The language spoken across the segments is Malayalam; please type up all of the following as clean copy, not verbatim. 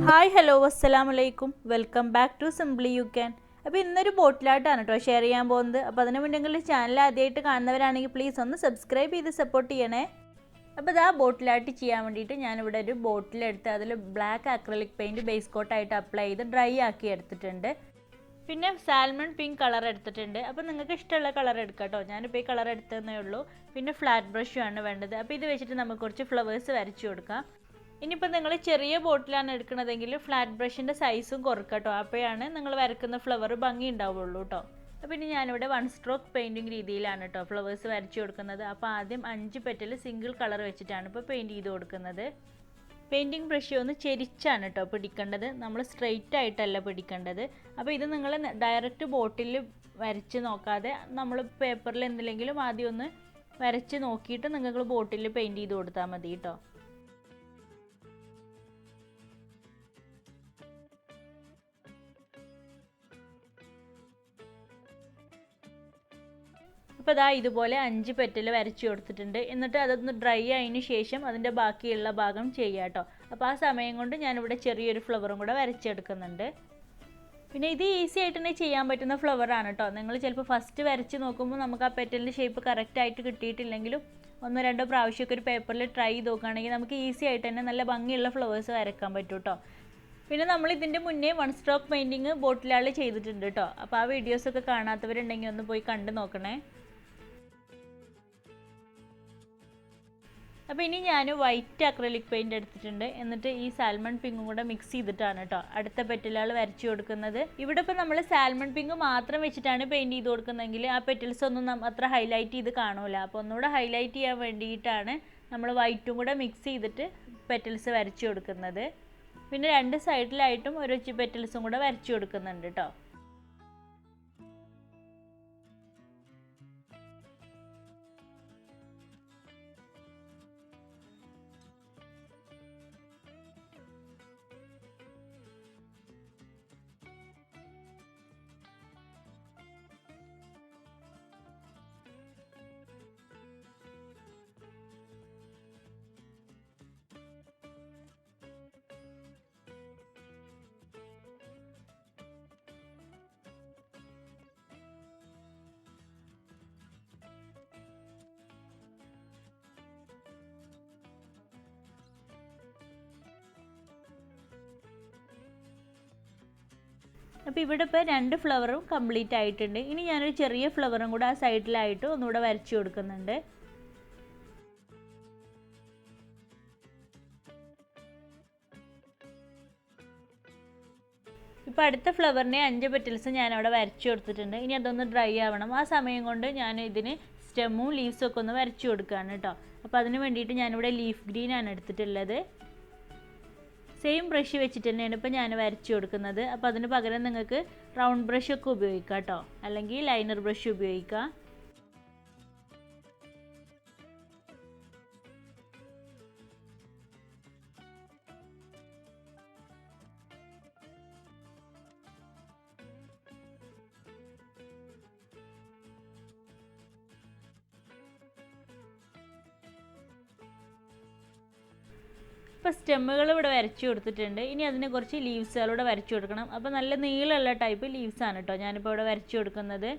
ഹായ് ഹലോ അസ്സലാമു അലൈക്കും welcome back to simply you can. അപ്പോൾ ഇന്നൊരു ബോട്ടിലായിട്ടാണ് കേട്ടോ ഷെയർ ചെയ്യാൻ പോകുന്നത്. അപ്പോൾ അതിന് മുന്നെങ്കിൽ ചാനൽ ആദ്യമായിട്ട് കാണുന്നവരാണെങ്കിൽ പ്ലീസ് ഒന്ന് സബ്സ്ക്രൈബ് ചെയ്ത് സപ്പോർട്ട് ചെയ്യണേ. അപ്പോൾ ഇതാ ബോട്ടിലായിട്ട് ചെയ്യാൻ വേണ്ടിയിട്ട് ഞാനിവിടെ ഒരു ബോട്ടിലെടുത്ത് അതിൽ ബ്ലാക്ക് അക്രലിക് പെയിൻറ്റ് ബേസ് കോട്ടായിട്ട് അപ്ലൈ ചെയ്ത് ഡ്രൈ ആക്കി എടുത്തിട്ടുണ്ട്. പിന്നെ സാൽമൺ പിങ്ക് കളർ എടുത്തിട്ടുണ്ട്. അപ്പോൾ നിങ്ങൾക്ക് ഇഷ്ടമുള്ള കളർ എടുക്കാം കേട്ടോ. ഞാനിപ്പോൾ ഈ കളർ എടുത്തതേ ഉള്ളൂ. പിന്നെ ഫ്ലാറ്റ് ബ്രഷുമാണ് വേണ്ടത്. അപ്പോൾ ഇത് വെച്ചിട്ട് നമുക്ക് കുറച്ച് ഫ്ലവേഴ്സ് വരച്ചു കൊടുക്കാം. ഇനിയിപ്പോൾ നിങ്ങൾ ചെറിയ ബോട്ടിലാണ് എടുക്കുന്നതെങ്കിൽ ഫ്ലാറ്റ് ബ്രഷിൻ്റെ സൈസും കുറക്കുക കേട്ടോ. അപ്പോഴാണ് നിങ്ങൾ വരക്കുന്ന ഫ്ലവർ ഭംഗി ഉണ്ടാവുള്ളൂ കേട്ടോ. അപ്പോൾ ഇനി ഞാനിവിടെ 1 സ്ട്രോക്ക് പെയിൻറ്റിങ് രീതിയിലാണ് കേട്ടോ ഫ്ലവേഴ്സ് വരച്ചു കൊടുക്കുന്നത്. അപ്പോൾ ആദ്യം 5 പെറ്റൽ സിംഗിൾ കളർ വെച്ചിട്ടാണ് ഇപ്പോൾ പെയിൻറ്റ് ചെയ്ത് കൊടുക്കുന്നത്. പെയിൻറ്റിങ് ബ്രഷ് ഒന്ന് ചെരിച്ചാണ് കേട്ടോ പിടിക്കേണ്ടത്, നമ്മൾ സ്ട്രെയിറ്റ് ആയിട്ടല്ല പിടിക്കേണ്ടത്. അപ്പോൾ ഇത് നിങ്ങൾ ഡയറക്റ്റ് ബോട്ടിൽ വരച്ച് നോക്കാതെ നമ്മൾ പേപ്പറിൽ എന്തിലെങ്കിലും ആദ്യം ഒന്ന് വരച്ച് നോക്കിയിട്ട് നിങ്ങൾ ബോട്ടിൽ പെയിൻറ്റ് ചെയ്ത് കൊടുത്താൽ മതി കേട്ടോ. അപ്പോൾ ഇതാ ഇതുപോലെ 5 പെറ്റൽ വരച്ചു കൊടുത്തിട്ടുണ്ട്. എന്നിട്ട് അതൊന്ന് ഡ്രൈ ആയതിന് ശേഷം അതിൻ്റെ ബാക്കിയുള്ള ഭാഗം ചെയ്യാം കേട്ടോ. അപ്പോൾ ആ സമയം കൊണ്ട് ഞാനിവിടെ ചെറിയൊരു ഫ്ലവറും കൂടെ വരച്ചെടുക്കുന്നുണ്ട്. പിന്നെ ഇത് ഈസി ആയിട്ട് തന്നെ ചെയ്യാൻ പറ്റുന്ന ഫ്ലവറാണ് കേട്ടോ. നിങ്ങൾ ചിലപ്പോൾ ഫസ്റ്റ് വരച്ച് നോക്കുമ്പോൾ നമുക്ക് ആ പെറ്റലിൻ്റെ ഷേപ്പ് കറക്റ്റായിട്ട് കിട്ടിയിട്ടില്ലെങ്കിലും 1-2 പ്രാവശ്യമൊക്കെ ഒരു പേപ്പറിൽ ട്രൈ ചെയ്ത് നോക്കുകയാണെങ്കിൽ നമുക്ക് ഈസി ആയിട്ട് തന്നെ നല്ല ഭംഗിയുള്ള ഫ്ലവേഴ്സ് വരയ്ക്കാൻ പറ്റും കേട്ടോ. പിന്നെ നമ്മൾ ഇതിൻ്റെ മുന്നേ 1 സ്ട്രോക്ക് പെയിൻറ്റിങ് ബോട്ടിലാൾ ചെയ്തിട്ടുണ്ട് കേട്ടോ. അപ്പോൾ ആ വീഡിയോസൊക്കെ കാണാത്തവരുണ്ടെങ്കിൽ ഒന്ന് പോയി കണ്ടു നോക്കണേ. അപ്പോൾ ഇനി ഞാൻ വൈറ്റ് അക്രലിക് പെയിൻറ്റ് എടുത്തിട്ടുണ്ട്. എന്നിട്ട് ഈ സാൽമൺ പിങ്കും കൂടെ മിക്സ് ചെയ്തിട്ടാണ് കേട്ടോ അടുത്ത പെറ്റലുകൾ വരച്ചു കൊടുക്കുന്നത്. ഇവിടെ ഇപ്പോൾ നമ്മൾ സാൽമൺ പിങ്ക് മാത്രം വെച്ചിട്ടാണ് പെയിൻറ്റ് ചെയ്ത് കൊടുക്കുന്നതെങ്കിൽ ആ പെറ്റൽസ് ഒന്നും അത്ര ഹൈലൈറ്റ് ചെയ്ത് കാണൂല. അപ്പോൾ ഒന്നുകൂടെ ഹൈലൈറ്റ് ചെയ്യാൻ വേണ്ടിയിട്ടാണ് നമ്മൾ വൈറ്റും കൂടെ മിക്സ് ചെയ്തിട്ട് പെറ്റൽസ് വരച്ചു കൊടുക്കുന്നത്. പിന്നെ 2 സൈഡിലായിട്ടും ഒരു പെറ്റൽസും കൂടെ വരച്ചു കൊടുക്കുന്നുണ്ട് കേട്ടോ. അപ്പോൾ ഇവിടെ ഇപ്പോൾ 2 ഫ്ലവറും കംപ്ലീറ്റ് ആയിട്ടുണ്ട്. ഇനി ഞാനൊരു ചെറിയ ഫ്ലവറും കൂടെ ആ സൈഡിലായിട്ട് ഒന്നുകൂടെ വരച്ചു കൊടുക്കുന്നുണ്ട്. ഇപ്പോൾ അടുത്ത ഫ്ലവറിനെ 5 പെറ്റൽസ് ഞാനവിടെ വരച്ചു കൊടുത്തിട്ടുണ്ട്. ഇനി അതൊന്ന് ഡ്രൈ ആവണം. ആ സമയം കൊണ്ട് ഞാൻ ഇതിന് സ്റ്റെമ്മും ലീവ്സും ഒക്കെ ഒന്ന് വരച്ചു കൊടുക്കുകയാണ് കേട്ടോ. അപ്പോൾ അതിന് വേണ്ടിയിട്ട് ഞാനിവിടെ ലീഫ് ഗ്രീനാണ് എടുത്തിട്ടുള്ളത്. സെയിം ബ്രഷ് വെച്ചിട്ട് തന്നെയാണ് ഇപ്പോൾ ഞാൻ വരച്ചു കൊടുക്കുന്നത്. അപ്പോൾ അതിന് പകരം നിങ്ങൾക്ക് റൗണ്ട് ബ്രഷൊക്കെ ഉപയോഗിക്കാം കേട്ടോ, അല്ലെങ്കിൽ ലൈനർ ബ്രഷ് ഉപയോഗിക്കാം. ഇപ്പോൾ സ്റ്റെമ്മുകൾ ഇവിടെ വരച്ചു കൊടുത്തിട്ടുണ്ട്. ഇനി അതിന് കുറച്ച് ലീവ്സുകളൂടെ വരച്ചു കൊടുക്കണം. അപ്പോൾ നല്ല നീളമുള്ള ടൈപ്പ് ലീവ്സാണ് കേട്ടോ ഞാനിപ്പോൾ ഇവിടെ വരച്ചു കൊടുക്കുന്നത്.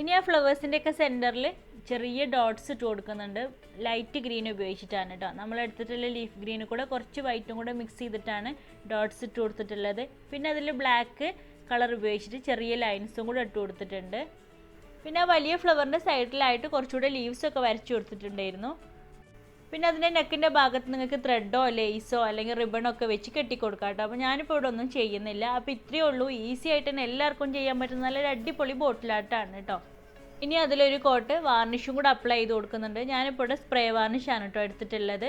ഇനി ആ ഫ്ലവേഴ്സിൻ്റെയൊക്കെ സെൻറ്ററിൽ ചെറിയ ഡോട്ട്സ് ഇട്ട് കൊടുക്കുന്നുണ്ട്. ലൈറ്റ് ഗ്രീൻ ഉപയോഗിച്ചിട്ടാണ് കേട്ടോ. നമ്മൾ എടുത്തിട്ടുള്ള ലീഫ് ഗ്രീന് കൂടെ കുറച്ച് വൈറ്റും കൂടെ മിക്സ് ചെയ്തിട്ടാണ് ഡോട്ട്സ് ഇട്ട് കൊടുത്തിട്ടുള്ളത്. പിന്നെ അതിൽ ബ്ലാക്ക് കളർ ഉപയോഗിച്ചിട്ട് ചെറിയ ലൈൻസും കൂടെ ഇട്ട് കൊടുത്തിട്ടുണ്ട്. പിന്നെ ആ വലിയ ഫ്ലവറിൻ്റെ സൈഡിലായിട്ട് കുറച്ചുകൂടെ ലീവ്സൊക്കെ വരച്ചു കൊടുത്തിട്ടുണ്ടായിരുന്നു. പിന്നെ അതിൻ്റെ നെക്കിൻ്റെ ഭാഗത്ത് നിങ്ങൾക്ക് ത്രെഡോ ലേസോ അല്ലെങ്കിൽ റിബണോ ഒക്കെ വെച്ച് കെട്ടിക്കൊടുക്കാം കേട്ടോ. അപ്പോൾ ഞാനിപ്പോൾ ഇവിടെ ഒന്നും ചെയ്യുന്നില്ല. അപ്പോൾ ഇത്രയേ ഉള്ളൂ. ഈസി ആയിട്ട് തന്നെ എല്ലാവർക്കും ചെയ്യാൻ പറ്റുന്ന നല്ലൊരു അടിപൊളി ബോട്ടിലായിട്ടാണ് കേട്ടോ. ഇനി അതിലൊരു കോട്ട് വാർണിഷും കൂടെ അപ്ലൈ ചെയ്ത് കൊടുക്കുന്നുണ്ട്. ഞാനിപ്പോൾ ഇവിടെ സ്പ്രേ വാർണിഷാണ് കേട്ടോ എടുത്തിട്ടുള്ളത്.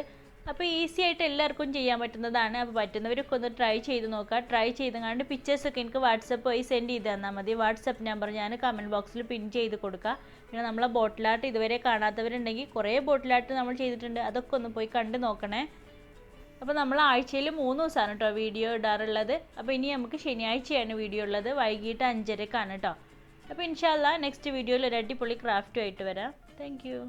അപ്പോൾ ഈസി ആയിട്ട് എല്ലാവർക്കും ചെയ്യാൻ പറ്റുന്നതാണ്. അപ്പോൾ പറ്റുന്നവരൊക്കെ ഒന്ന് ട്രൈ ചെയ്ത് നോക്കുക. ട്രൈ ചെയ്തങ്ങാണ്ട് പിക്ചേഴ്സൊക്കെ എനിക്ക് വാട്സപ്പ് വഴി സെൻഡ് ചെയ്ത് തന്നാൽ മതി. വാട്സപ്പ് നമ്പർ ഞാൻ കമൻറ്റ് ബോക്സിൽ പിൻ ചെയ്ത് കൊടുക്കുക. പിന്നെ നമ്മളെ ബോട്ടിൽ ആർട്ട് ഇതുവരെ കാണാത്തവരുണ്ടെങ്കിൽ കുറേ ബോട്ടിൽ ആർട്ട് നമ്മൾ ചെയ്തിട്ടുണ്ട്, അതൊക്കെ ഒന്ന് പോയി കണ്ട് നോക്കണേ. അപ്പോൾ നമ്മൾ ആഴ്ചയിൽ 3 ദിവസമാണ് കേട്ടോ വീഡിയോ ഇടാറുള്ളത്. അപ്പോൾ ഇനി നമുക്ക് ശനിയാഴ്ചയാണ് വീഡിയോ ഉള്ളത്, വൈകിട്ട് 5:30ക്കാണ് കേട്ടോ. അപ്പോൾ ഇൻഷാ അല്ലാഹ് നെക്സ്റ്റ് വീഡിയോയിൽ ഒരു അടിപൊളി ക്രാഫ്റ്റുമായിട്ട് വരാം. Thank you.